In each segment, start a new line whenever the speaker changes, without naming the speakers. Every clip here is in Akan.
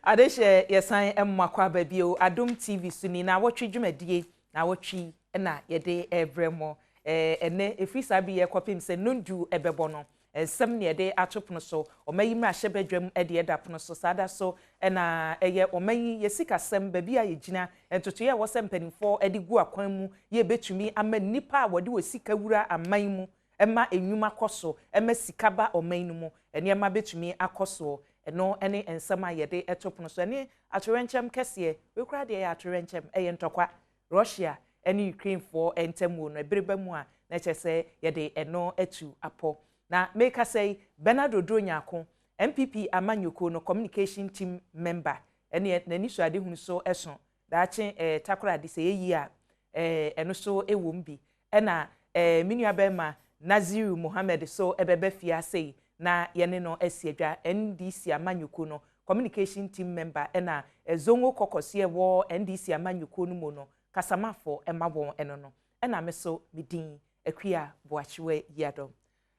Adeshe yesan emmakwa babio Adom TV suni na wotwe dwumadie na wotwe na yede evremo ene efisa bi ye kopim se nundu ebebo no ensem ne yede atopono so omayim ahyebadwam ede edapono so sada so na eye omayi yesika sem ba bia yegina entoto ye wosempanifo ede gu akwan mu ye betumi ama nipa a wode wosika wura aman mu ema enwuma koso ema sikaba oman mu ene ema betumi akoso no ene ensema yede etopono so ene atorenchem kese we kura de atorenchem eye ntokwa Russia ene Ukraine for entemu no ebreba mu a na chese yede eno etu apo na make say Bernardo Donyako MPP amanyoko no communication team member ene nani so ade hunu so eso da ache takora de se yi a eno so ewom bi ena minua bema Naziru Mohammed so ebebe fia sei na yene no esiedwa NDC amanyoko no communication team member ena ezongo kokosie wo NDC amanyoko no mo no kasamafo emabon eno no ena meso midin akua boachiwe yadom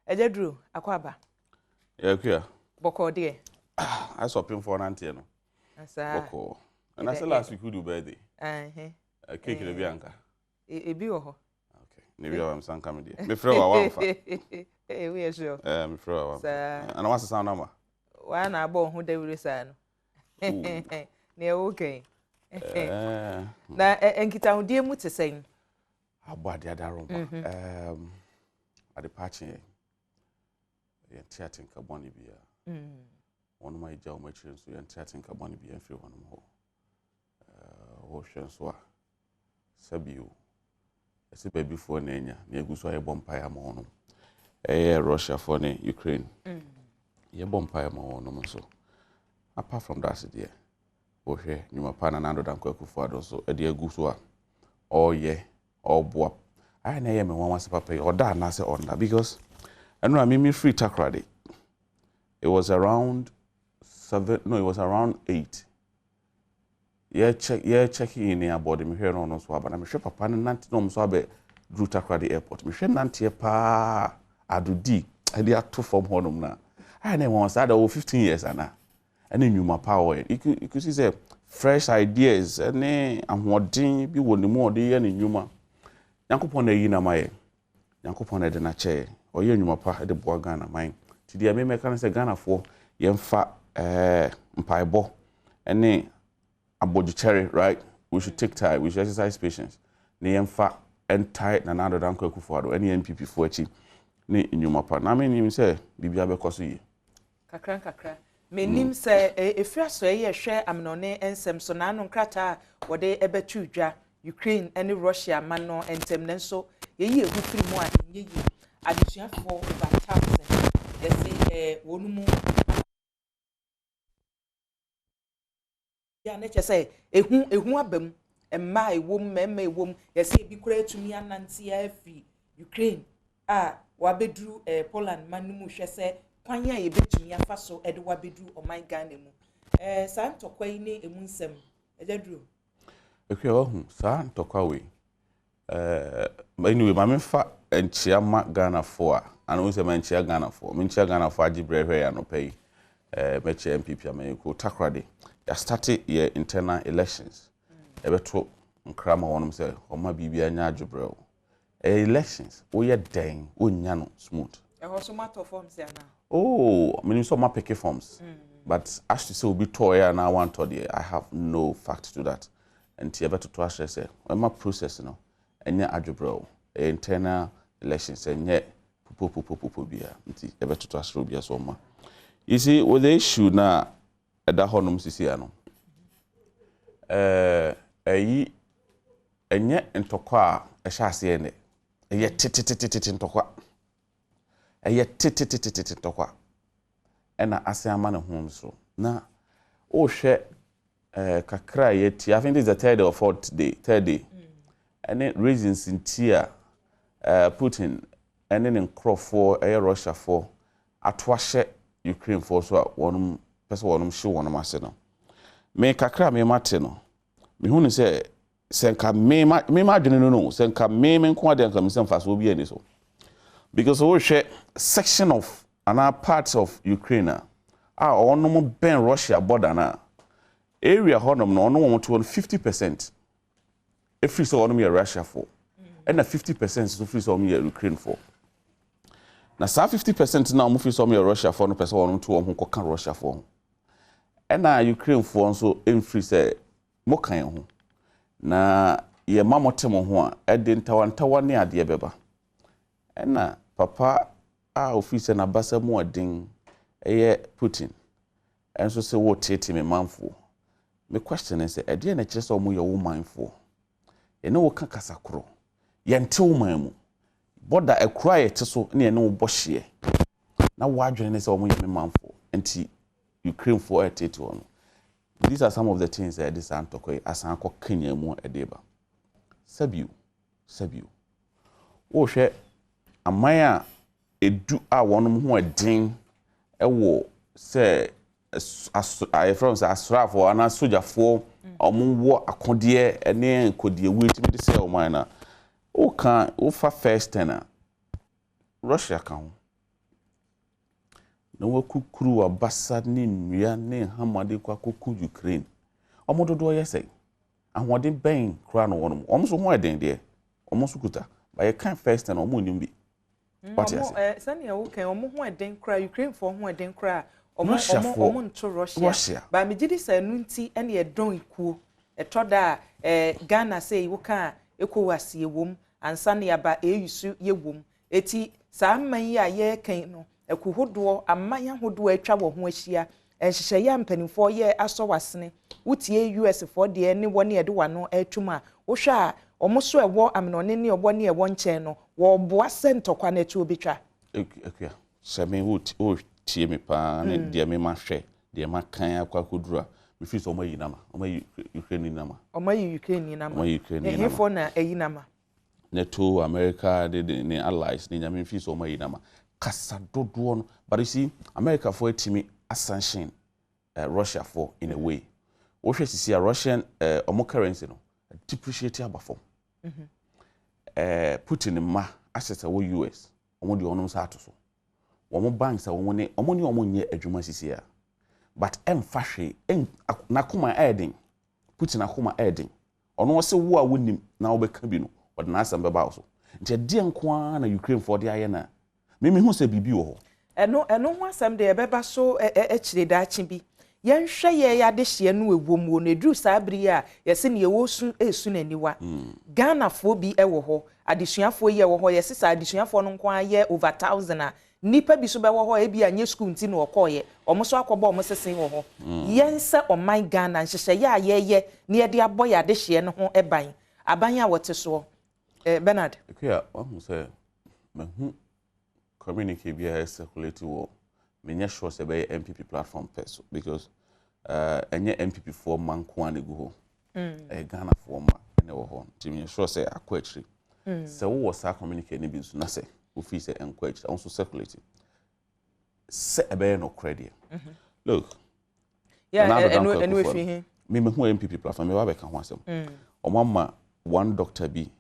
ejedru akwaba
akua
boko de
I saw him for an auntie no
asa
boko and I said last week we do birthday cake le bianca
ebi wo ho
okay ne bi am san come there me frɛ wa wa fa
we sure
me frɛ wa and I want to sound number
wa na abo ho dawure sa no ne okay na enkita hodie mu tesɛn
abade adaromba ade pache ye tiatin ka boni bia wonu mai jaw ma chire so ye tiatin ka boni bia mfiri wonu ho wo hwen so a sabio ese baby fo na enya na eguso aye bompa ya ma wonu Russia for ne Ukraine ye bompa ya ma wonu so apart from that there ohwe nyuma pa na nando dan kwakufu ado so e de aguso a oye oboa I na ye me wan wase papa ye oda na se onda because and I mean free takrade it was around 7 no it was around 8 checking in about me here no so aba na me hwe papa na nanti no so abe drew takrade airport me hwe nanti pa adudi e de ato from honum na I na wan say that 15 years ana and nyuma power you could see say fresh ideas and ahoden bi woni mu ode ye ne nyuma yankopon na yi na maye yankopon na de na che oye nyuma pa de boa Ghana man ti dia me meka na say Ghana fo yemfa mpaibo ene abodichere right we should take time we should exercise patience ne yemfa entai na nado dan kwakufu ado ene MPP fo achi ne nyuma pa na me nim say bibia be koso yi
kakra menim se efia so ye hwe amnone ensem so na no nkrata wode ebetu dwa Ukraine and Russia man no entem nenso ye yi egu firi mu a ye yi adesuafo over 1000 ye se wonu mu ya na che say ehu abam emma ewom memma ewom ye se bi kura etumi ananti afi Ukraine a wabedru Poland man mu hwe se kwanya ye betumi afa so ede wabedru oman Ghana mu santokwa yi ne emunsem ejadru
ekwe hu sa ntokwa we anyway ma memfa enchia ma Ghana fo a ana wo se ma enchia Ghana fo me enchia Ghana fo agibrehwe ya no pay meche MPP amayeko takrade ya started ye internal elections ebeto nkrama wonum se oma bibia nya agibrehwe elections wo ye den onya no smooth
so matter forms ya na
oh meaning so ma pick forms but as to say we be toy na one to there I have no fact to that and tie beto to ashe say my process no enya adwobro internal elections enye popo bia nti e beto to ashe bia so ma you see with the issue na eda honum sisi ano eyi enye ntokwa a ehya ase ene eye tititititi ntokwa eye tititititi ntokwa ena ase ama ne hom so na o hwe kakra yeti I think this is the third or fourth day and it reasons in tia Putin and then in Crawford Russia for atwashe Ukraine for so one person one show one maseno me kakra me mate no me hu say senka me madwene no senka me nko ade nka me semfa so bi ani so because we share section of another parts of Ukraine onom ben Russia border na area honum no ono want 50% every so ono me Russia for and 50% so free so me Ukraine for na sa 50% na mo free so me Russia for no person ono to ho koka Russia for and na Ukraine for so em free say mo kan ho na ye mamotemo ho a ede ntawantawa ne ade beba and na papa a office na basa mu adin eye Putin and so say what tete me manfo me question is ede na kire so mo ye wo manfo ye ne wo ka kasakoro ye nte wo man mu boda ekura ye te so ne ye ne wo bohye na wo adwene ne say wo ye me manfo enti Ukraine for tete ono. These are some of the things that this antokoi asanko Kenya mu edeba sabiu wo hwe amaya edu a wonom ho adin ewo se I from asrafo ana sojafo omonwo akode ene kodie wetimi de se o man na o kan o fa first na Russia kan no wakukuru abasa ni nua ne hamade kwa koku Ukraine omododo yesey ahode ben kra no wonom omso ho eden de omso kuta ba ye kan first na omonim bi what you say
sani wo kan omo ho eden kra Ukraine for ho eden kra omo nto Russia ba me gidi sa nu nti ene ye don ikuo etoda Ghana say wo kan ekowase ewom ansa ne aba eyusu yewom eti sa man yi a ye kan no ekuhodo amanya hodo atwa wo ho ahia enhyehyɛ ya mpanimfo ye asɔwasene wotie US for de ne wone ye de wano atwuma wo hwɛ a omoso ewo amenone ne obo ne ewo nkyɛn no wo boa sentokwa na etu obetwa
ekua sɛme wo tie me pa ne de me ma hwɛ de ma kan akwa kodura me fi so omayi nama omayi Ukraine nama
ehefo na eyi nama
NATO America de ne allies ne nyame fi so omayi nama kasa dodo no but you see America for timi ascension Russia for in a way wo hwɛ sisi a Russian omo currency no depreciate abafom Putin ma asset wo US omo de onom sa atoso omo banks a omo nye adwuma sisi a but emfa hwe na koma aiding Putin akoma aiding ono se wo a wonim na wo beka bi no o de na asem beba so nti de nko na Ukraine for de aye na me hu se bibi wo ho
eno ho asem de beba so ekire da achi bi yen hwe ye ya de hye no ewom wo na dru sabri a yese ne ewo su esu naniwa Ghana fo bi ewo ho adesuafo ye wo ho yese sa adesuafo no nko aye over 1000 a nipa bi so be wo ho e bi anye school nti no okoye omo so akobo omo sesen wo ho yense oman Ghana nhyehyɛ ye ayeye ne ye de aboy ade hye no ho eban aban a wote so Bernard
ekua wo say mahu communicate be circulate wo menya sure say be MPP platform person because enye MPP for man ko an go ho Ghana for man ene wo ho ti menya sure say akwachi say wo was communicate ne bi so na say wo fi say encourage also circulate say be no credit look
and we fi
me hu MPP platform me wa be kan ho asem omama one doctor be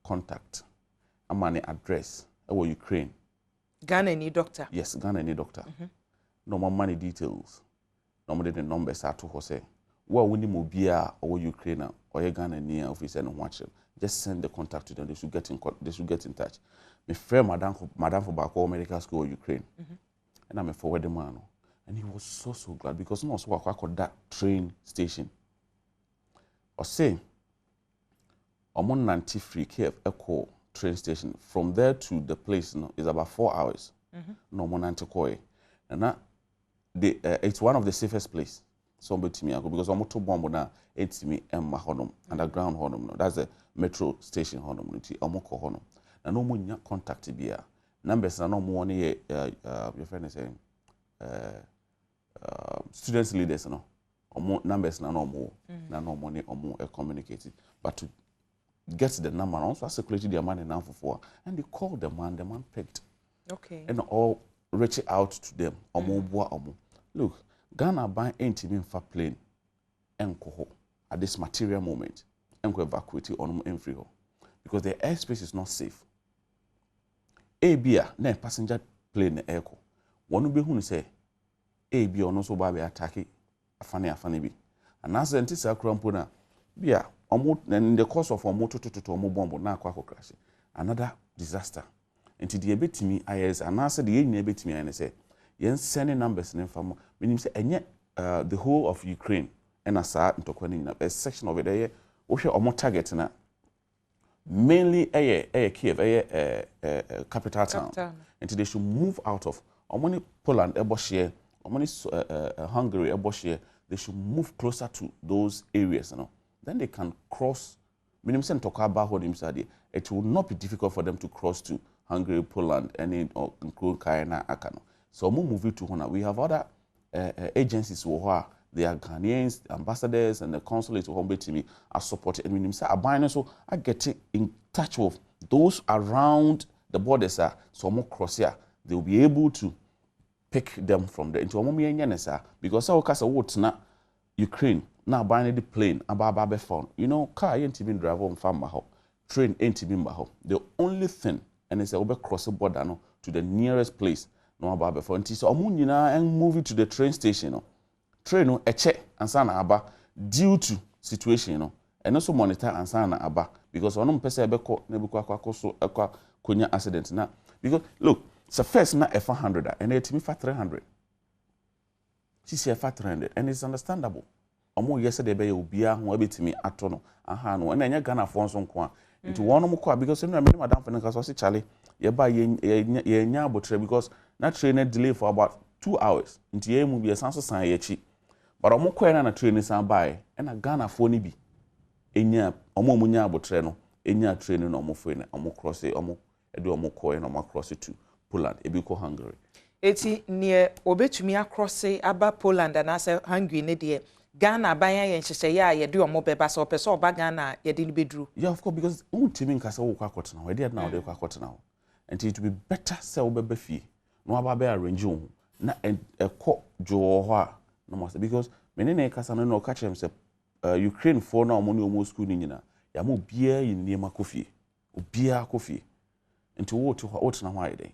contact amane address our Ukraine
Ghana ni doctor
yes Ghana ni doctor no more money details no more the numbers are to say well we need mo bia or Ukraine or Ghana ni officer no watch just send the contact to them they should get in touch me friend madam for back medical school Ukraine and I'm a forward the man and he was so glad because no so akwa that train station or say omon nanti free care echo train station from there to the place is about 4 hours no more nanti and it's one of the safest place somebody to me because I'm to bomb na it's me emma honum underground honum no that's the metro station honum nti omoko honum na no mo nya contact bia numbers na no mo one your friend is saying students leaders no omo numbers na no mo na no mo ne omo communicate but to get the number and also circulated their money now for and they called the man picked and all reach out to them look Ghana ban ain't even for plane enko at this material moment enko evacuate on free because the airspace is not safe abia na passenger plane echo one be hu say abia no so ba be attack afane bi and as enti sa krampo na bia in the course of omo to omo bomb na akwa crash another disaster enti de ebetimi ayes and as de yen ebetimi ayene say yen sending numbers in famo meaning say enye the whole of Ukraine and asa ntokwa ni a section of it there wo hwe omo target na mainly Kiev capital town and they should move out of omoni Poland eboshie omoni Hungary eboshie they should move closer to those areas, you know. Then they can cross. It will not be difficult for them to cross to Hungary, Poland, and include Kayana, Akano. So we move it to Hona. We have other agencies who are they are Ghanaians, ambassadors, and the consulate who are supported. And so I get in touch with those around the borders. So more cross here, they will be able to pick them from there into a because our casa what's not Ukraine now buying the plane about phone. You know, car ain't even drive on farm train ain't even baho. The only thing and it's a cross the border no, to the nearest place no about phone. So amunina and move it to the train station. No. Train no a check and sana aba due to situation, you know, and also monitor and sana aba because on person beko nebuka so kunya accident na because look. So first na F100 and it me for 300. She say for 300 and it's understandable. Omo yesterday be obia ho abetimi atono aha no and enya Ghana for nso nko a into one mo kwa because no me madam for nka so say chale ye ba ye nya abotre because na train delay for about 2 hours into ye mu be sanso san ye chi but omo kwa na train san bai and na Ghana for ni bi enya omo mu nya abotre no enya train no omo for na omo cross omo edu omo ko na omo cross to Poland, ebiko Hungary. Eti
near obetumi across aba Poland and as Hungary ne de Ghana banya yen hyehyɛ ya ye do omo beba so person oba Ghana ye de bedru.
Yeah, of course because untimi nkasa wo kwa kwotena. We dey now dey kwa kwotena. And it will be better say wo beba fie. No aba be arrange wo na ekɔ jo ho a no must because menene kasa no ka chem say Ukraine for na omo ne omo school ni nyina. Ya mo bia yin niema kofie. Obia kofie. Nti wo to what na why dey.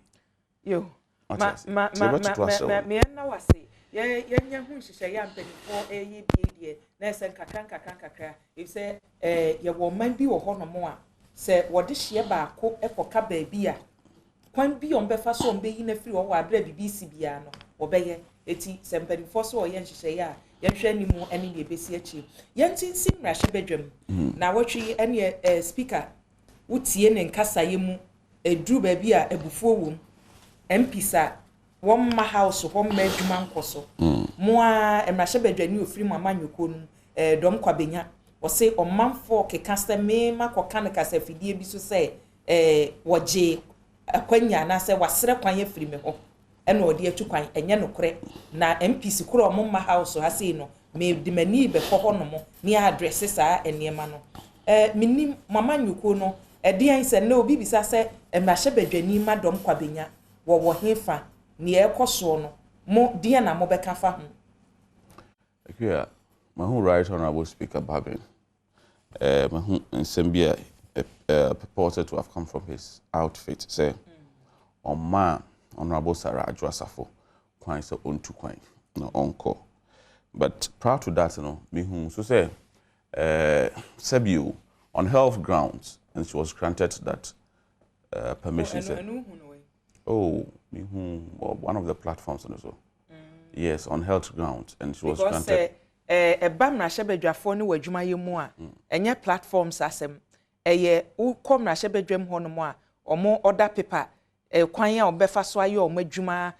Yo, me na wase. Ye nya hu hyehyɛ ya mpanifo eyi bi die na ese nkakra if say ye wo man bi wo ho no mo a se wo de hye baako ekoka ba bi a kwan bi on befa so on be yi na firi wo adra BBC bia no wo beye eti se mpanifo so wo ye hyehyɛ ya ye hwɛ ni mu ene ne besi achi ye ntinsi mrahye bedwam na wotwi ene speaker wotie ne nkasa ye mu edru ba bi a ebufuo wom MPsa won ma house ho ma adwuma nkoso mo a emrahye badwani ofiri mu amanyoko nu dom kwabenya wo se ommanfo keka se me makoka ne kasa fidie bi so se woje akwanya na se wasere kwan ya firi me ho ena odi atu kwan enye nokore na MPs kuro mo ma house ha se no me de mani be ko ho no mo ni address sa eniema no minim mamanyoko no edian se na obi bisa se emrahye badwani ma dom kwabenya wo hefa ni ekoso no mo dia na mo beka fa ho.
Yeah, my whole right honorable speaker Bagbin my whole nsembia purported to have come from his outfit say on man honorable Adwoa Safo kwan so ontu kwan no onko but prior to that you know me who so say Sebio on health grounds and she was granted that permission Oh, one of the platforms and so. Yes, on health grounds, and she was granted.
Bamrahye badwafo ne wadwuma yemu a enye platforms asem wo komrahye badwam ho no mo a omo order paper kwan ya obefa so aye omo adwuma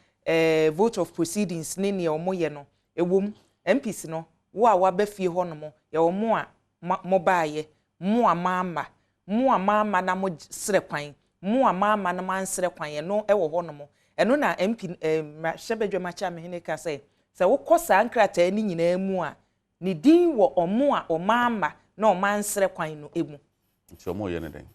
vote of proceedings ne ne omo ye no ewom MPs no wo a wabafie ho no mo ye omo a mo baaye mo ama na mo sere kwan mu ama na mansere kwan no ewo ho no mo eno na MP Mahye cha me ka say wo kosa nkrata ni nyina mu a ni din wo omo a oma na o mansere kwan no emu
nti omo ye ne den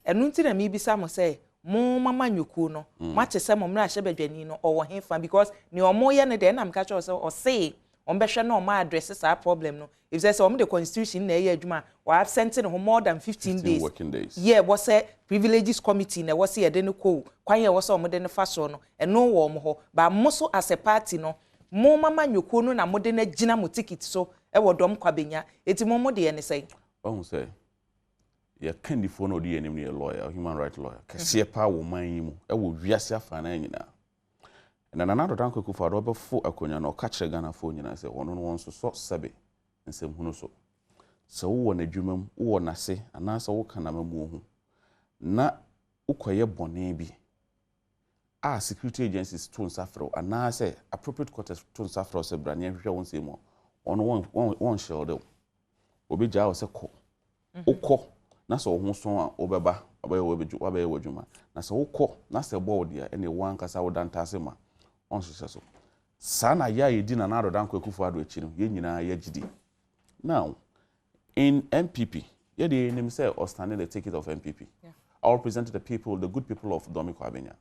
eno nti na mi bisa mo say mo mama nyuku no mache se mo Mahye badwani no owo hefa because ni omo ye ne den na mka cha o say on behwe na o ma address sa problem no if say some the constitution na ye adwuma or absent no more than 15
working days
yeah was a privileges committee na was ye de no ko kwan ye was o mo de no fa so no eno wo mo ho ba mo so as a party no mo mama nyoko no na mo de na gina mo ticket so e wo dom kwabenya eti mo de ye ne sei
who say ya candy for no de enim ne lawyer human right lawyer kase pa wo man yi mu e wo wiase afa na nyina na nanado dan kwaku fa do be fo akonya no ka kire Ghana fo nyina se wono no won so sebe nsem hunu so wo na dwumam wo na se ana se wo kana mamu hu na ukoye bone bi security agencies to nsafro ana se appropriate quarters to nsafro se brane hwehwe won se mo ono won shelde obi ja wo se ko ukọ na so ho so a obeba abaye wodwuma na so ukọ na se bo dia ene wan kasa wodantase ma on so sana ya yedi na nado dan kwakufu ado echi no ye nyina ya gidi now in MPP ye dey name say or standing the ticket of MPP I represent the people, the good people of Dom Kwabenya.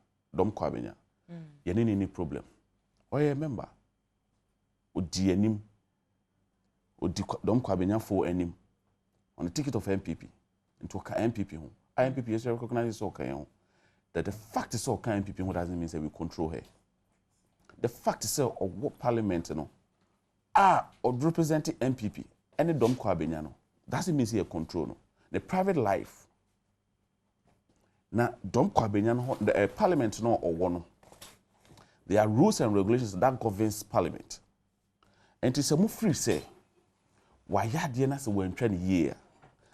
Ye any problem oye member odi anim odi Dom Kwabenya for anim on the ticket of MPP into a MPP who MPP is recognized so that the fact is so MPP who doesn't mean that we control her. The fact is of what parliament or representing MPP any Dom Kwabenya no doesn't mean say control no. The private life na Dom Kwabenya no the parliament no or one. There are rules and regulations that governs parliament. And it's a move free say why ya de na se wan twa year.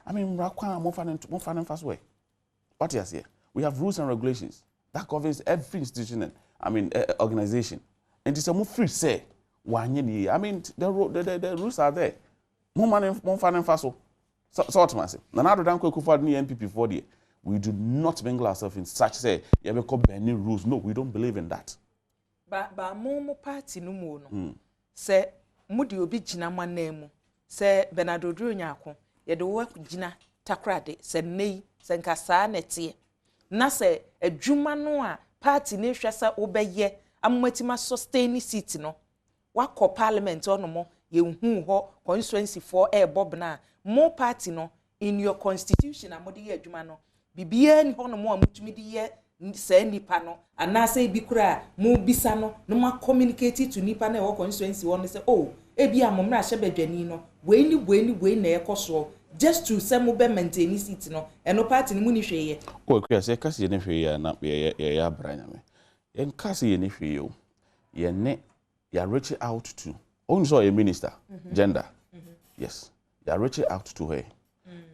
I mean rakwa mo fan fast way. What you say? We have rules and regulations that governs every institution organization. And it's a move free say why year. I mean the rules are there. Mo fan fast so what man say. Na do dan kwaku for the MPP for there. We do not mingle ourselves in such say you have got any rules. No, we don't believe in that.
Ba mo party no mo no. Se mo de obi gina manam se Bernardo Nyako ye de wo gina takrade se nei se nkasa na tie na se adwuma no a party na hwesa obeye amatima sustain seat no wakọ parliament ono mo ye hu ho constituency for bob na mo party no in your constitution amode ye adwuma no bibia ni ho no mo amutumi de ye say nipa no ana say bi kura mo bisa no ma communicate to nipa na e wo constituency won say oh ebi amomra hye badwani no we na ekoso just to say mo be maintain seat no eno party ni mu ni hweye o kura say kasi ye ni hweye na ye abranya me en kasi ye ni hweye o ye ne ya reach out to only so a minister gender yes they are reaching out to her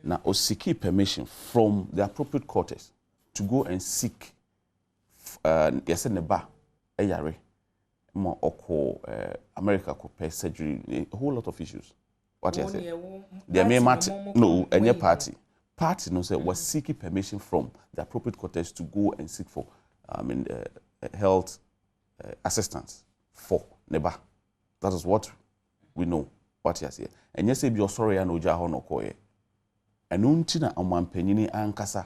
now or seek permission from the appropriate quarters to go and seek yes in the bar yare mo oko America ko pay surgery a whole lot of issues what you say there may matter no any party no say was seeking permission from the appropriate quarters to go and seek for health assistance for neba that is what we know what you say and yes be sorry and oja ho no koye enunti na amampanyini ankasa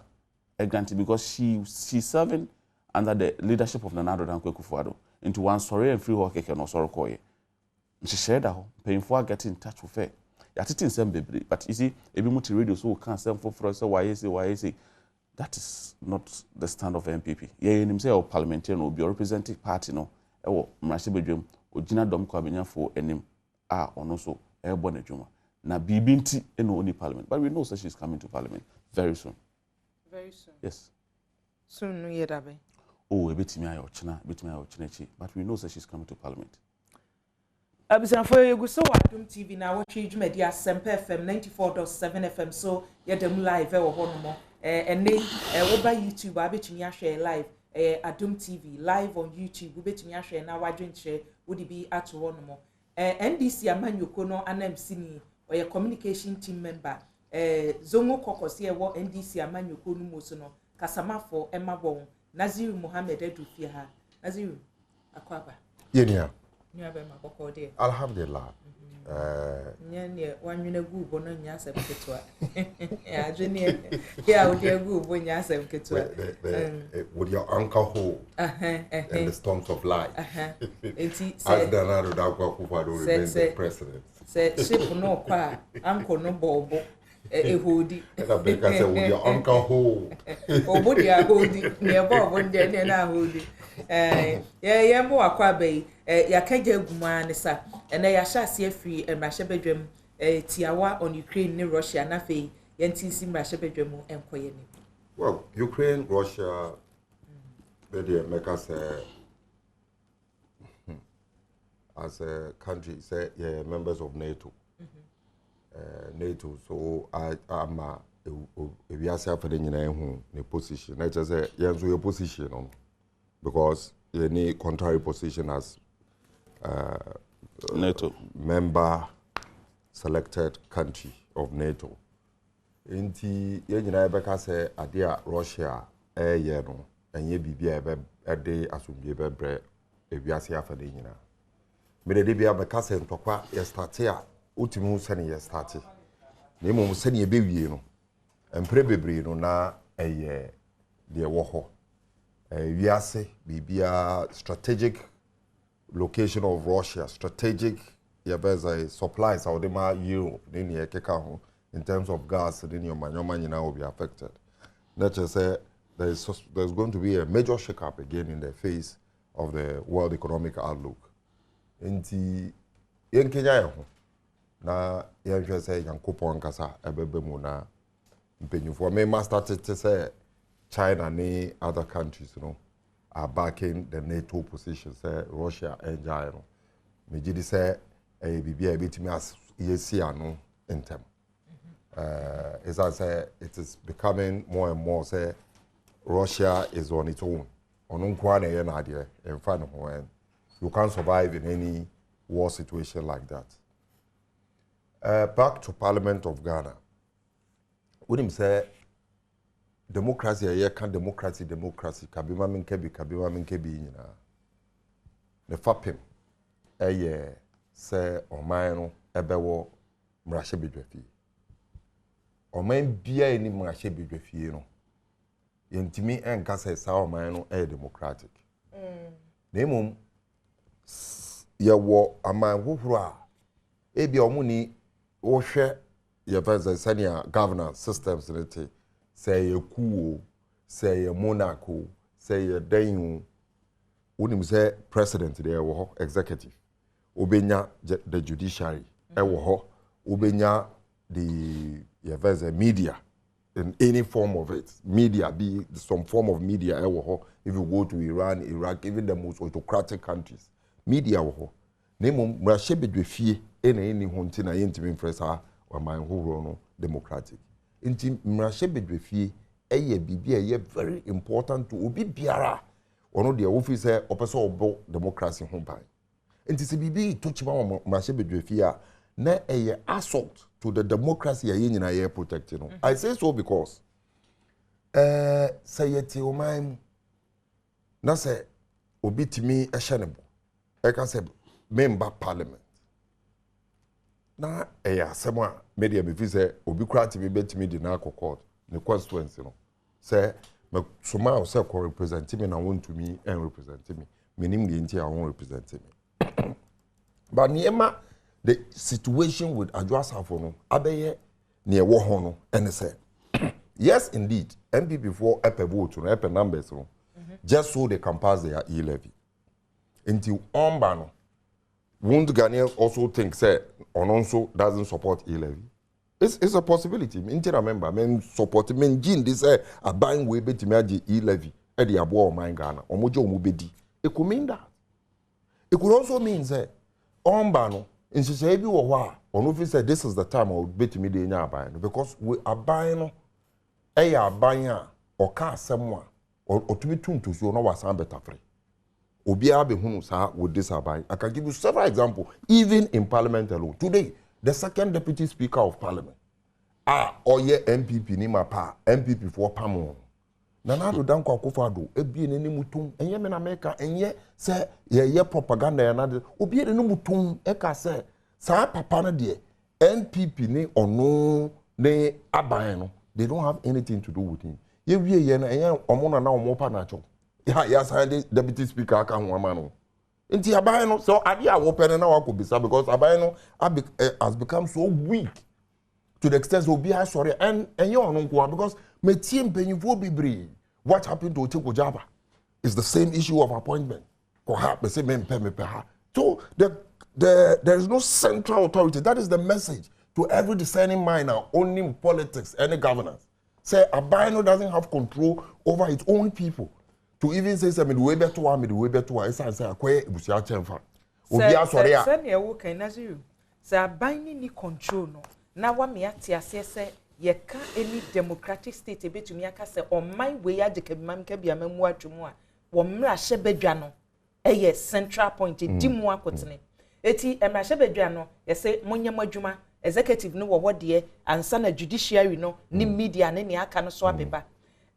granted because she's serving under the leadership of Nana Addo Kwaku into one sorry and free work no sorry koye. She shared that painful get in touch with her. Yatitin same baby, but you see, every multi radio so can't send for us. Why is it? That is not the stand of MPP. Yeah, in himself parliamentarian will be a representing party no. Ewo mrashe bedwem ogina Dom Kwabenya for enim ono so ebone dwuma. Na bibinti eno oni parliament, but we know that she's coming to parliament very soon. Very soon. Yes. Soon no yedabe. Oh, betimi ayo china chi, but we know that she's coming to parliament. Abisanfo yegu so Adom TV na watch dwumadi Asempa FM 94.7 FM so yedem live e wo hono ene wo ba YouTube abetumi ahwe live Adom TV live on YouTube ubetumi ahwe na wadwenche wodi bi ato hono mo NDC amanyoko no anamsi ni oye communication team member zongo kokosi e wo NDC amanyoko no mo so no kasamafo emabon Naziru Mohammed Edufia ha Naziru akwaba
yenia
nya be makoko de
alhamdulillah
nya wanwene gu bo no nya asem ketwa ya jeni ya odi gu bo nya asem ketwa
with your uncle ho and the storms of life
enti
as the Nana Addo remain the president
say ship no kwa uncle no bobo Hodi.
And I think I said, would your uncle hold?
Oh, would you hold nearby one day and I hold it? Yeah, more aquabe, Yakaja Gumanisa, and I shall see a free and my bedroom, Tiawa on Ukraine, Russia, Nafe, Yentis, my bedroom, and Koyeni.
Well, Ukraine, Russia, they make us as a country, say, yeah, members of NATO. NATO, so I'm we are suffering in a position. Let's just say, yes, we are position on because any contrary position as
NATO
member selected country of NATO. Inti yenina ebeka say adia Russia ye no enye bibia ebe asumdie bebre ewiase afade nyina. Me de bia beka say ntokwa ye start a utimu sene ye start. Na emu sene ye bewie no. Empre bebre no na eye de wo ho. Wiase bibia strategic location of Russia, strategic yebeza supplies awdema Europe ni ye keka ho. In terms of gas, then your money now will be affected. Let's just say there's going to be a major shake-up again in the face of the world economic outlook. Inti yen Kenya na yen just say yankopon kasa ebebe mu na mpenyufo me master to say China and other countries, are backing the NATO position. Say Russia and China. Me jidi say bibia betimi as yesi ano intem. As I say, it is becoming more and more say Russia is on its own. In front of when you can't survive in any war situation like that. Back to Parliament of Ghana. When him say democracy, I can democracy. Kabima minkebi yina. The fapim, say omayno ebewo mrashe bidwefi. Oman bia any mrashe bidwefie no. Yentimi enka say sa oman no democratic. Nemum ye wo aman hohoro a ebi omuni wo hwe ye verse senior governance systems rete say ye kuo say ye monarcho say ye dan unim say president there wo executive obenya the judiciary e wo obenya the media in any form of it. Media be some form of media. If you go to Iran, Iraq, even the most autocratic countries, media wo. Nemo mrashe bedwefie any honti na yentimi mfresa or my whole democratic. Inti mrashe bedwefie eye bibia ye very important to obi biara. Ono de officer opeso obo democracy ho ban. Inti se bibi to chiba mrashe bedwefie a na eye assault to the democracy yanyina ye protecting. I say so because say yeti o man na say obi timi ehyenebo e ka say member parliament na asem a media me fi say obi kura timi betimi di na court ne constituency no say me soma o say ko represent me na want to me and represent me menim the ntia won represent me but niema the situation with Adwoa Safo no abeye ne wo ho no ene say yes indeed MPP for epe vote no epe numbers no just so they can pass their e-levy until omba no won't Ghanaians also think say also doesn't support e-levy. It's a possibility. Inti remember men support men gin this a buying way betimi e-levy e the Adwoa man Ghana omojo omubedi. It could mean that. It could also mean say omba no in say bi wo ho a ono fi say this is the time I would betimi dey nya aban because we aban no e ya aban a o ka asem a otumi tuntu so no wasan better free obi a be hunu sa with this aban. I can give you several examples even in parliament alone. Today the second deputy speaker of parliament oye MPP ni mapa MPP for pamo Nanado Danko Akufo-Addo ebie ne mutum enye me na America enye se ye propaganda ya na obie ne mutum e ka se sa papa na de NPP ni ono ne aban no they don't have anything to do with him. Ye wie ye na enye omo na omo pa na cho ya sa deputy speaker aka ho ama no nti aban no so ade a wo pene na wakobisa because aban no has become so weak to the extent so be sorry and you on because my team penny will be brave. What happened to Otiko Jaba is the same issue of appointment. So there is no central authority. That is the message to every discerning mind now, owning politics, any governance. Say Abino doesn't have control over its own people. To even say something way better one, the way better one, I say akwe busia chenfa. Obia sorry ya.
Say na wo kan na you. Say Abino ni control no. Na wa me ate ase say ye ka any democratic state ebetumi aka say on my way adekabimam ka bia mamu atwemu a wo mra hye badwa no eye central point di mu akotene. Eti emra hye badwa no ye say monyam adwuma executive no wo de ansa na judiciary no ni media ne aka no so abeba.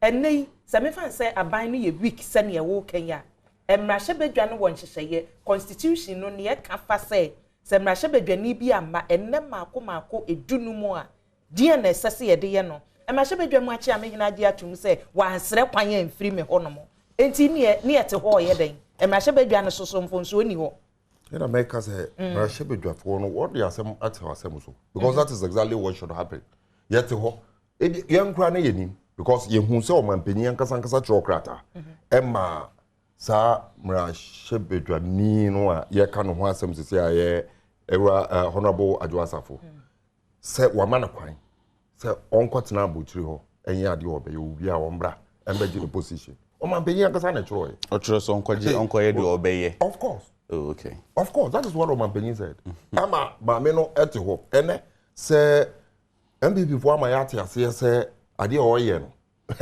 Enei se me fan say aban no ye weak se ne wo Kenya emra hye badwa no won hyehyeye constitution no ne ka fa say se emra hye badwa ni bi amma enne maako edunu mu a dia na sese ye de ye no emra hye badwa mu achi amehina agi atum say wansere kwan ya mfiri me honomo enti ne ye te ho ye den emra hye badwa no soso mfonso oni ho.
In America, say, what they are some at ourselves, because that is exactly what should happen. Yet, young cranny, because you who saw my opinion, Casancasa Chocrata, Emma, Sa Mrashebedra, Nino, Yakan, who has some to say, Honorable Adwoa Safo. Say, Wamana Quine, say, Uncle Nabu Trio, and Adwoa, you will be our umbra, and beg the position. Oh, my opinion, Casana Troy. Or trust Uncle Edu obey. Of course.
Oh, okay.
Of course, that is what my opinion said. Ama Mameno at the hope. And say, MB before my artist, say, I did all yen.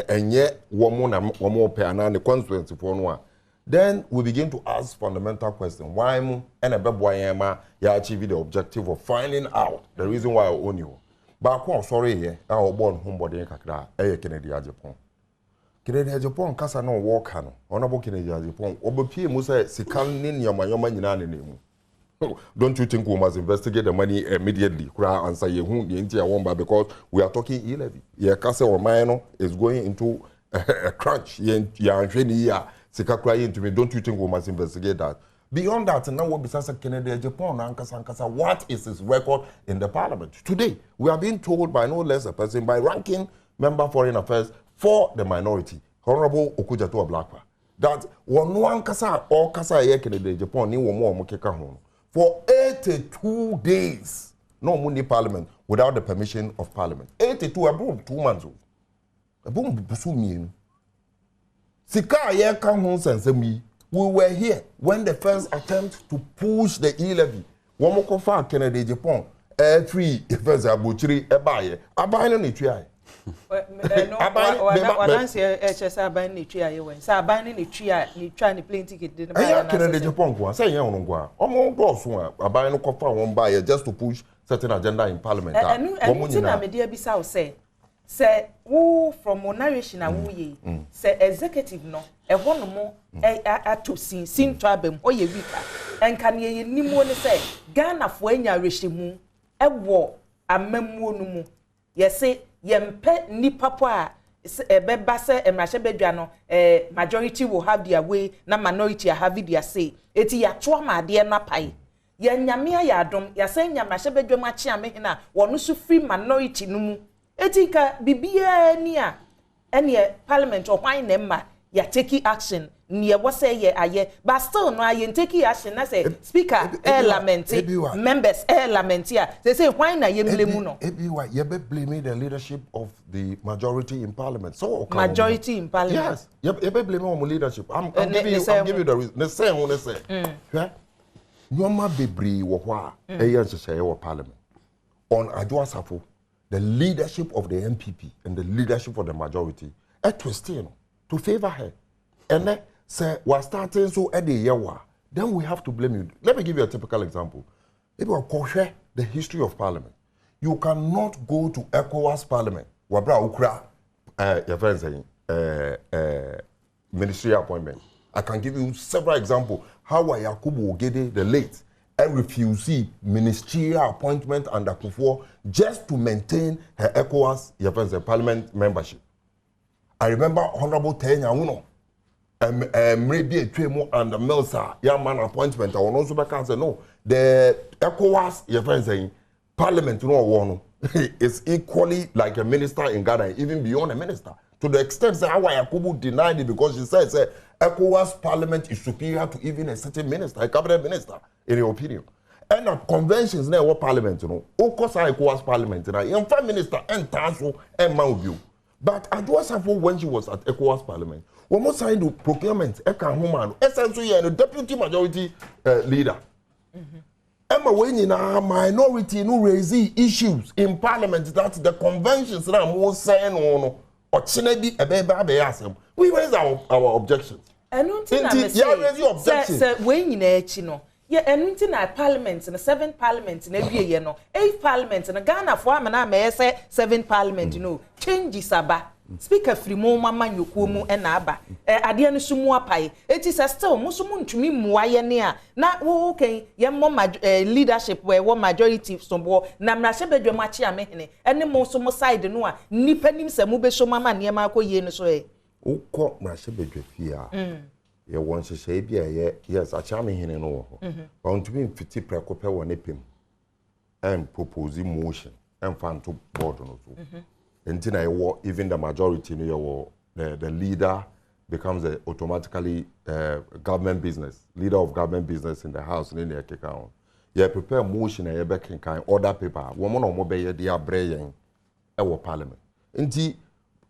And yet, one more pair and the consequence for one. Then we begin to ask fundamental questions. Why and a baboyama ya achieve the objective of finding out the reason why I own you. But I'm sorry here, I was born homebody in Kakra, Kennedy Japan. Kennedy Japan, Casa no walk, Honorable Kennedy Japan, Obepi Musa, Sikan, Yama name. Don't you think we must investigate the money immediately? Cry answer you the entire one because we are talking E-levy. Your Casa or Mino is going into a crunch. Sika crying to me, don't you think we must investigate that? Beyond that, now what besides Kennedy Japan, Ankasa, what is his record in the parliament? Today, we are being told by no less a person, by ranking member foreign affairs for the minority, Honorable Okujato Blakwa, that one kasa or kasa ye Kennedy Japan ni more mokeka home for 82 days. No money parliament without the permission of parliament. 82 above 2 months. Above pursue me. Sika ye come home sense me. We were here when the first attempt to push the E-levy. One more confirm Kennedy Japan. Free first abuchiri ebaye. Abaye no ni twa. Just to push certain agenda in parliament.
Say who from narration awuye say executive no e hono mo ato sin twabem oye wika enka ne ye nimo ne say Ghana fo anya rehemu e wo amamuo no mu ye say yempe nipa po a beba say emrahye bedwa no majority will have their way na minority have their say eti ya to amade na pai ye nyame ya Adom ya say nyamrahye bedwa ma chi amehina wono so free minority no mu etika bibia ni a ene parliament or why nemma ya take action ni e wo say ye aye but still no aye take action na say speaker lament members lament here they say why na ye blame no
you be blaming the leadership of the majority in parliament so
majority in parliament
yes you be blaming on leadership I'm giving you the reason they say who they say nyoma bebre wo ho a eyan hyehyeye wo parliament on Adwoa Safo the leadership of the MPP and the leadership of the majority are twisting to favor her. And then say we're starting so at the year, then we have to blame you. Let me give you a typical example. If you are the history of parliament, you cannot go to ECOWAS parliament. Wabra ukra your friend saying ministerial appointment. I can give you several examples how Yakubu Ogede the late and refusee ministerial appointment under Kufuor just to maintain her ECOWAS parliament membership. I remember Honorable Tenya Uno, maybe a Tremo and the Melsa, young man appointment. I will also back and say, no, the ECOWAS, your friends saying, parliament, no one, is equally like a minister in Ghana, even beyond a minister. To the extent that Adwoa Safo denied it because she said ECOWAS parliament is superior to even a certain minister, a cabinet minister, in your opinion. And the conventions in our parliament, you know, ECOWAS parliament, in fact, minister and Tanso and Maubu. But Adwoa Safo, when she was at ECOWAS parliament, we must sign the procurement, essentially, and the deputy majority leader. Emma when in a minority no raise issues in parliament that the conventions that are more saying on or Chinebi Ebeba. We raise our objections.
And when you know, yeah, and in parliament and 7 parliament in every year, no 8 parliament and Ghana for and may say 7 parliament, you know, changes about. Speaker Frimo Mama Yukumu and Abba, Adian Sumua Pai. It is a still Musumun to me, Muayania. Not okay, young mama leadership where one majority some war, Namrasebe Machia Mehene, and the most side the Noah, Nipenim Samube Somama Niamako Yenosway. O court Mashebe Fear. You want to say, yes, a charming in an over. Bound to be 50 precope one epim and proposing motion and fan to board on even the majority, the leader becomes automatically government business, leader of government business in the house and in the account. You prepare motion and you back in kind order paper. Woman or mobile, they are braying our parliament. Indeed,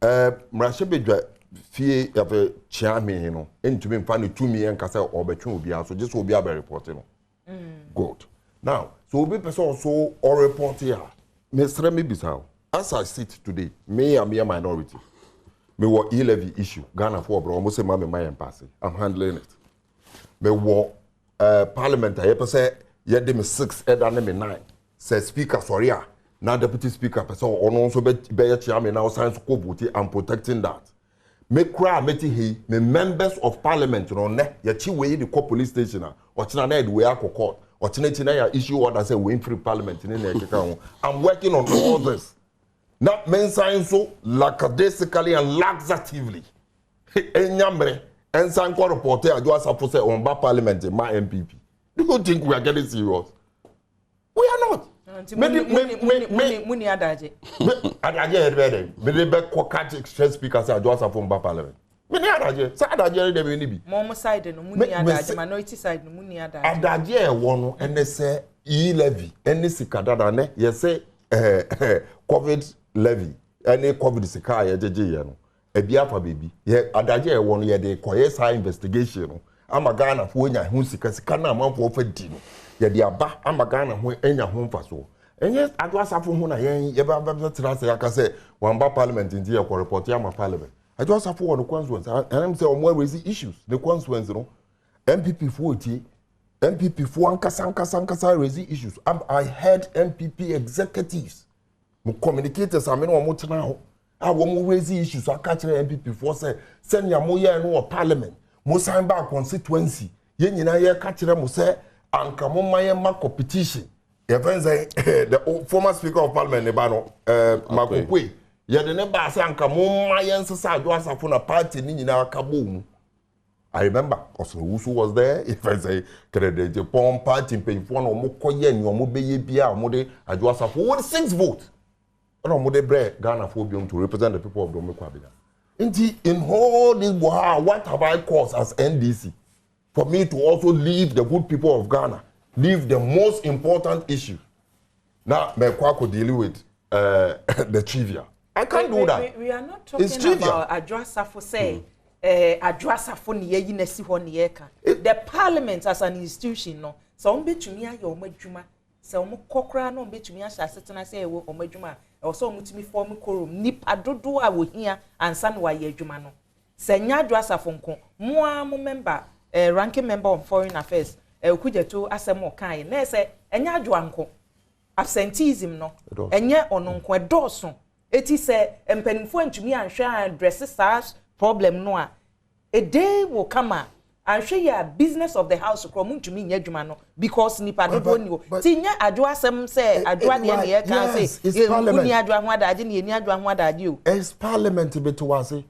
Mrashebe fear of a chairman, you know, into being funny to me and Casa or Betun will be out, so just will be a reporting. Good. Now, so we be so or report here. Mr. Remy Bissau. As I sit today, me and me a minority. Me war e-levy issue. Ghana for bro, almost say my impasse. I'm handling it. Me war parliament. I say yeah, them 6, and them 9. Say speaker sorry now deputy speaker person on also be chairman now science co-vote and protecting that. Me cry me members of parliament no ne ya chi we the police station or china na we court or china ya issue order say we free parliament in the I'm working on all this. Not men sign so lackadaisically and laxatively. Enyamre and sign court reporter Adwoa Safo say on parliament my MPP. Do you think we are getting serious? We are not. Muni adaje. Adaje ready. Me be catch stress speaker say Adwoa Safo on parliament. Muni adaje. Say adaje dey be bi. Mom side no muni adaje, minority side no muni adaje. Adaje e wono ene say e-levy ene sikadada ne ye say COVID levy any COVID sika ye jeje ye no e bia fa baby ye adaje e won ye de koye sa investigation no ama Ghana fo nya hu sika na amanfo fa di no ye de aba ama Ghana ho enya ho mfaso enye Adwoa Safo ho na ye ba tra se aka se wan ba parliament ndi ye ko report ya ma parliament Adwoa Safo won constituents and am say omo raise issues the constituents no MPP fo oti MPP fo ankasa raise issues I heard MPP executives communicators I mean what now I want raise issues I catch MPP for say send ya mo ye no parliament mo sign back constituency ye nyina ye catch them say anka mo maye ma competition ye friends say the former speaker of parliament ne ba no Makokwe ye de ne ba say anka mo maye nsesa Adwoa Safo na party ni nyina akabo mu I remember Osowusu was there if I say credit Japan party payfo no mo koye ni mo beye bia mo de Adwoa Safo with 6 votes. No more Ghana phobium to represent the people of Domikwabida. In all this, what have I caused as NDC for me to also leave the good people of Ghana, leave the most important issue? Now, Mekwako dealing with the trivia. I can't do that. We are not talking about Adwoa Safo say Adwoa Safo niye yinesi ho niyeka. The parliament as an institution, no. So umbetumi aye omedwuma. So kokra no umbetumi asha setena say ewo omedwuma. Also mutimi form quorum nipa dodo a wo hia ansa no waye adwuma no senya Adwoa Safo nko mo member ranking member on foreign affairs okujeto asem okan na se enya Adwoa nko absenteeism no enye ono nko edoso eti se empanimfo antumi anhwe address SARS problem no a day will come and show ya business of the house from ntumi nya adwuma no because nipa dodo ni o ti nya Adwoa asem say Adwoa de na ye kan say uni Adwoa ho adaje ni eni Adwoa ho adaje o
it's parliament betwase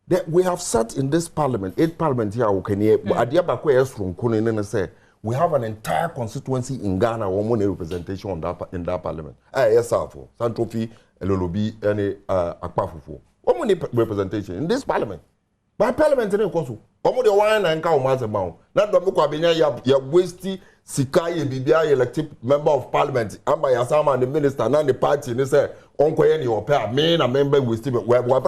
that we have sat in this parliament 8 parliament here okay ade abako e sronko ne say we have an entire constituency in Ghana one representation on that in that parliament. Yes, Safo, Santrofi, Elolobi, any Akpafufo. One representation in this parliament. By parliament in Koso. Omo de wine and cow mass amount. Not the book of ya wasty Sikai Bibia elected member of parliament. Amba Yasama and the minister and the party. They say, Uncle any or pair, men a member with Steve.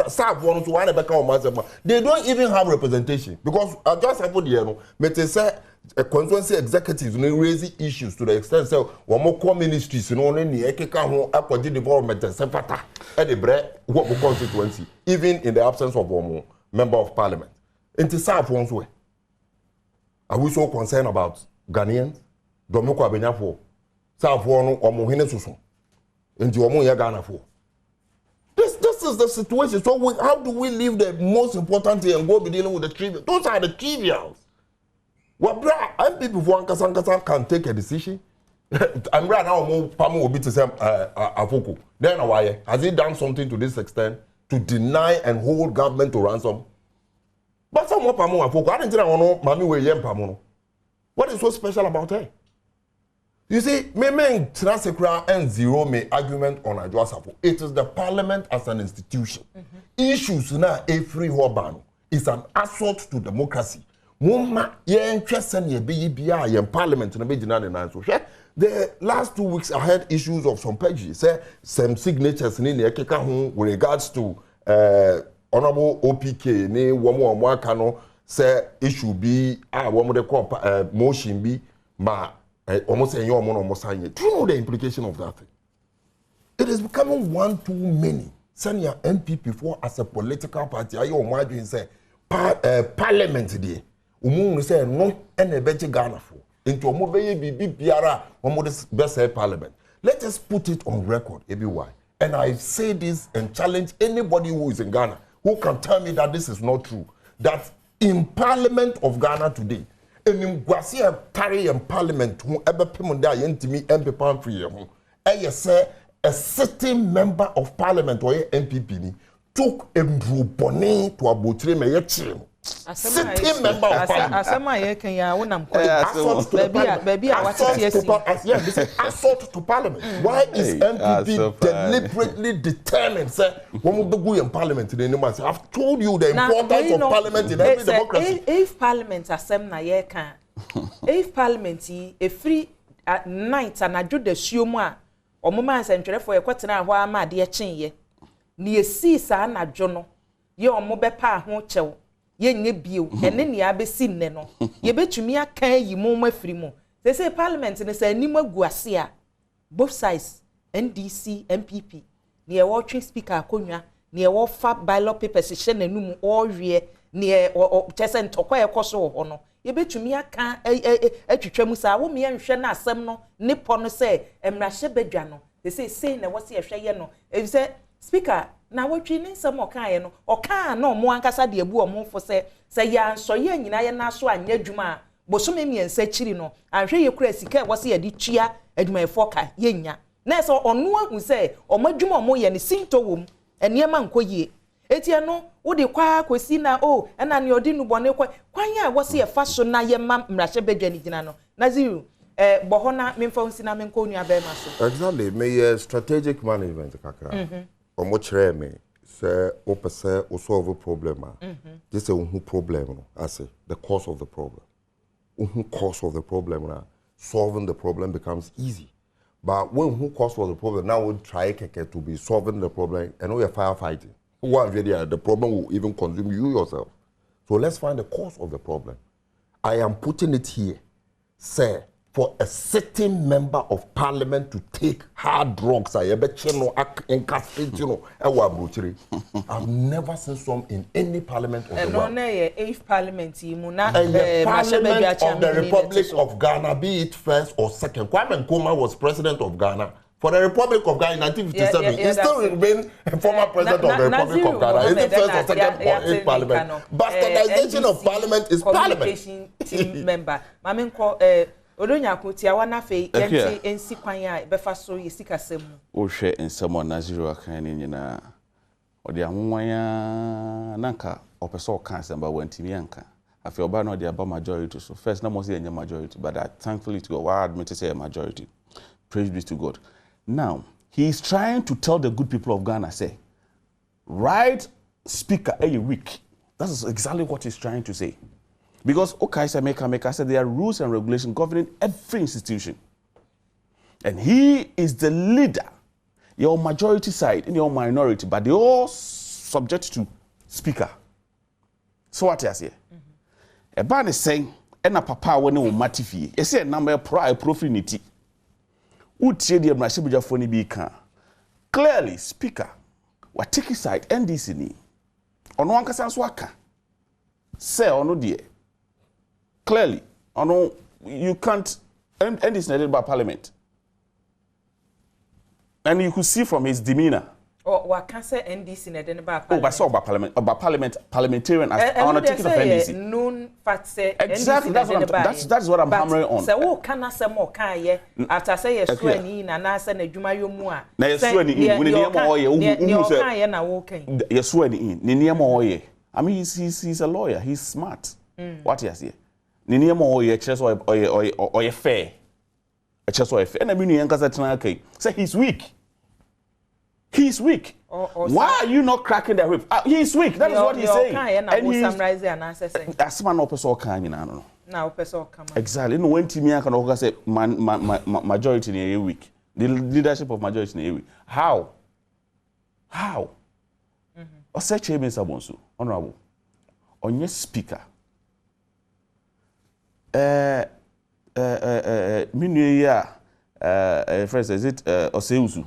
South one to one about mass amount. They don't even have representation because I just have put the Mete say a constituency executives raise issues to the extent say one more ministries in only the Ekeka home aqua development and Sepata at the bread what constituency, even in the absence of one more member of parliament. Into South one's way. Are we so concerned about Ghanaians? Domoko Abenyafo. South one or Mohine Susun. Into Omoya Ghana for. This is the situation. So how do we leave the most important thing and go be dealing with the trivial? Those are the trivials. Well, people for Ankasan can take a decision. I'm right now, Pamu will be to say Afoko. Then why has he done something to this extent to deny and hold government to ransom? But some more Pamu Afoko. I didn't know Mami we yem Pamu. What is so special about her? You see, me Trasekra and zero me argument on Adwoa Safo. It is the parliament as an institution. Issues now a free urban is an assault to democracy. Mumma ye interest and ye be parliament and be denied. So the last 2 weeks I had issues of some pages, say some signatures in the Ekeka home with regards to honorable OPK ne womo kano say issue be womo de call motion be ma almost say almost sign. Do you know the implication of that thing? It is becoming one too many. Send your MPP for as a political party. Are you imagine say parliament there? Umu say no and a better Ghana for into a mobile biara one best parliament. Let us put it on record, everyone. And I say this and challenge anybody who is in Ghana who can tell me that this is not true. That in Parliament of Ghana today, and in Guasia Tari and Parliament, whoever Pimunda Yentimi MP Pamfree, say a sitting member of Parliament or MPP took a Brubone to a Butri Mayetrim. Sitting member of Parliament. Assault to Parliament. Why is MPP deliberately determined? Say, when we go in Parliament today, I've told you the importance of Parliament in every democracy.
If Parliament if Parliament a free night and I do the Shuma or Mama and for a quarter hour, why am I dear chin? Near Caesar and a journal. Your mobile pa hotel. Ye nye bio ene ya be sin ne no ye betumi aka yi mo mafiri mo say parliament ne say ni maguase a both sides NDC MPP ne e wo twe speaker akonwa ne e wo fa ballot papers hye nanum o hwe ne e chese ntokwa e koso ho no ye betumi aka atwetwa mu sa wo me nhwe na asem no ne po no say emrahye badwa no say na wo se hwe ye no e say speaker Nnawotwe ni nsem okaye no oka na omo ankasa de ebu omo fo se ya nso ye nyina ye na so anya dwuma bosome miensa chiri no anhwe ye kura sika wo se ye de tua adwuma e foka ye nya na so onu ahu se omo adwuma omo ye ne sinto wom eniema nkoyie etie no wo de kwa kwesi na na ne odi nu bone kwan ya wo se ye fa so na ye ma mrahye bedwa ni gina no na ziru bohona memfa unsi na menko nu abema so
exactly me strategic management kakra omo chere me say opese o solve a problem this is a problem I say the cause of the problem cause of the problem now solving the problem becomes easy but when who cause of the problem now we try to be solving the problem and we are firefighting the problem will even consume you yourself so let's find the cause of the problem. I am putting it here say for a sitting member of parliament to take hard drugs, I've never seen some in any parliament of the world.
If parliament,
parliament of the Republic of Ghana, be it first or second. Kwame Nkrumah was president of Ghana. For the Republic of Ghana in 1957, he still remained a former president of the Republic of Ghana. Is it first or second or eighth parliament? Bastardization of parliament is parliament.
Team member. Odonya kotia wana fe yenti ensi kwan ya befa so yesika semu o hwe ensemo na zero akan ni nyina odi ahonwan ya nanka opeso kan semba wantimi anka
I feel bad now they about majority. So first, not mostly a majority, but thankfully to God, I admit to say a majority. Praise be to God. Now, he's trying to tell the good people of Ghana, say, right speaker a week. That is exactly what he's trying to say. Because, okay, I said there are rules and regulations governing every institution. And he is the leader. Your majority side and your minority, but they all subject to speaker. So what I say? A ban is saying, and a papa when you matifi. You say a number prior profinity. Would say the Mashibja phony be can. Clearly, speaker, what take his side, NDC ni. On one casan's waka. Say or no dear. Clearly, no, you can't end this by parliament. And you could see from his demeanor.
Oh, what can say NDC in a about
oh, but so about parliamentarian as on a ticket of NDC.
Noon fat say
exactly that's what I'm hammering on.
So what can I say more can after say yes when and I send a Juma Yumua.
Now yes when in when you more ye
na walking.
Yes when in near more ye. I mean he's a lawyer, he's smart. What he has here. Near more ye chess or fair. A chess or fair. And I mean you say he's weak. He's weak. Why are you not cracking the whip? He's weak. That is what he's saying.
And he's
that's man no person can you know.
Now person come.
Exactly. No when Timmy can say majority in a week. The leadership of majority in a week. How? Or such a Mr. Bonsu, honorable. On your speaker. Minuya first is it Oseusu?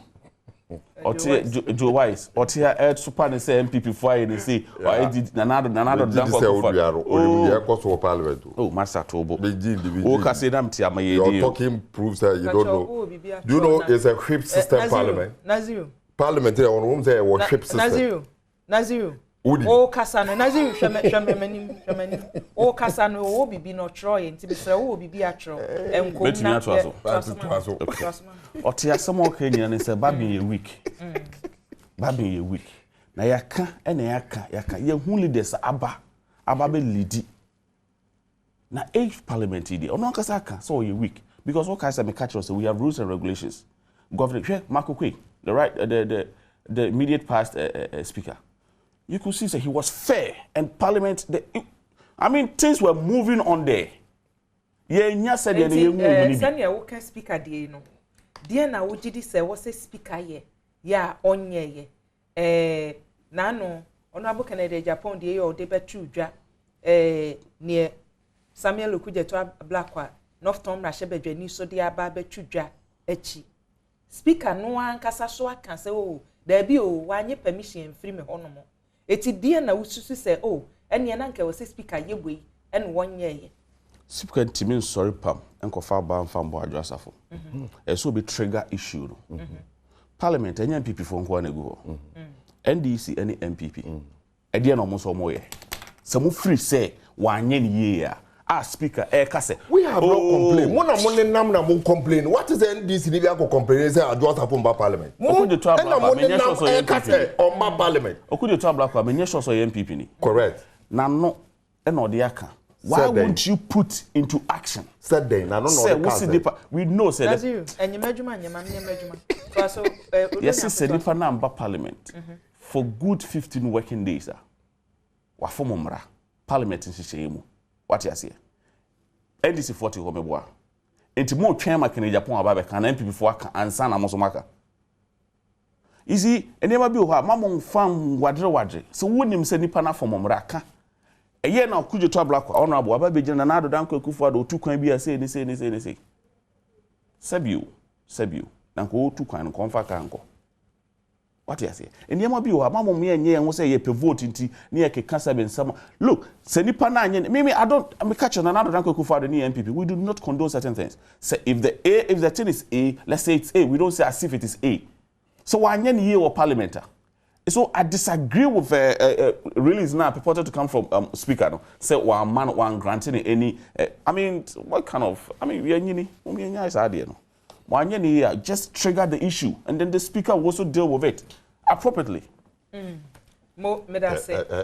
Joe Wise, or Tia Ed Super say MPP for and say, or I did another
parliament.
Oh, Master Tobo.
Oh,
Casidam Tiama.
Your talking proves that you don't know. Do you know it's a whip system parliament?
Naziru.
Parliamentary on whom they were whip system.
Naziru. Oh, Cassano, Naziru, Shamani. Oh, Cassano, oh, be not Troy, and Tibis, oh, be a Tro. And
or tia some more Kenyan and say, Bagbin a week. Bagbin a week. Na yaka, and yaka, ye only des Ababe lidi. Na 8th parliament idi. Or no Kasaka, so a week. Because what kind of catch us, we have rules and regulations. Governor, Marco Quay, the immediate past speaker. You could see that he was fair and parliament. I mean, things were moving on there. Yeah, said
you speaker, dear, no. Dear, now, what did he say? Was a speaker ye? Yeah, on ye. Nano, honorable Canada, Japan, dear, or debate chuja, near Samuel Lukuja to Blackwa, North Tom Rashebe, Jenny, so dear Barbe chuja, echi. Speaker, no one can say, oh, there be oh, 1 year permission free me honomo. Eti dear na ususu say, oh, and Yananka was a speaker ye way, and 1 year.
Speaker Timin sorry pam and Kofa Bam from Adwoa Safo. It will be trigger issue. Parliament, any MPP from Kwanego. NDC, any MPP. Edian almost or more. Some free say 1 year. Ah, speaker, Kase.
We have no complaint. One of money namna mo complain. What is the NDC Libya go complain? Say Adwoa Safo parliament.
Oku de trouble
on parliament.
Oku de trouble kwa menye so MPP ni.
Correct.
Na no eno de aka. Why won't you put into action?
Said then, I don't know.
We know, said
that's you. And you measure. So,
yes, said if I number parliament for good 15 working days. Wa for momra parliament in Shishemu. What you say? NDC 40 homeboa. Enti mo twema kene Japan ababe kan MPP for aka ansa na mosomaka. Easy, and never be ha mamon fam wadre. So wonim say nipa na for momra ka. Eye na kujo to black honorable ababe gina na do danko akufu ado tu kwan bia say ni say. Sabiu. Nanko tu kwan konfa kanko. What you say? And yema bi wa mama me enye enwo say ye pe vote nti ne ye keka sabe nsama. Look, se nipa na anye me I'm catching another danko akufu ado ni MPP. We do not condone certain things. Say if the thing is A, let's say it's A. We don't say as if it is A. So anye ni ye or parliamenter. So I disagree with release now purported to come from speaker. No? Say one man, one granting any. I mean, what kind of? I mean, we are idea. No, one just trigger the issue, and then the speaker will also deal with it appropriately.
Mo, me da say.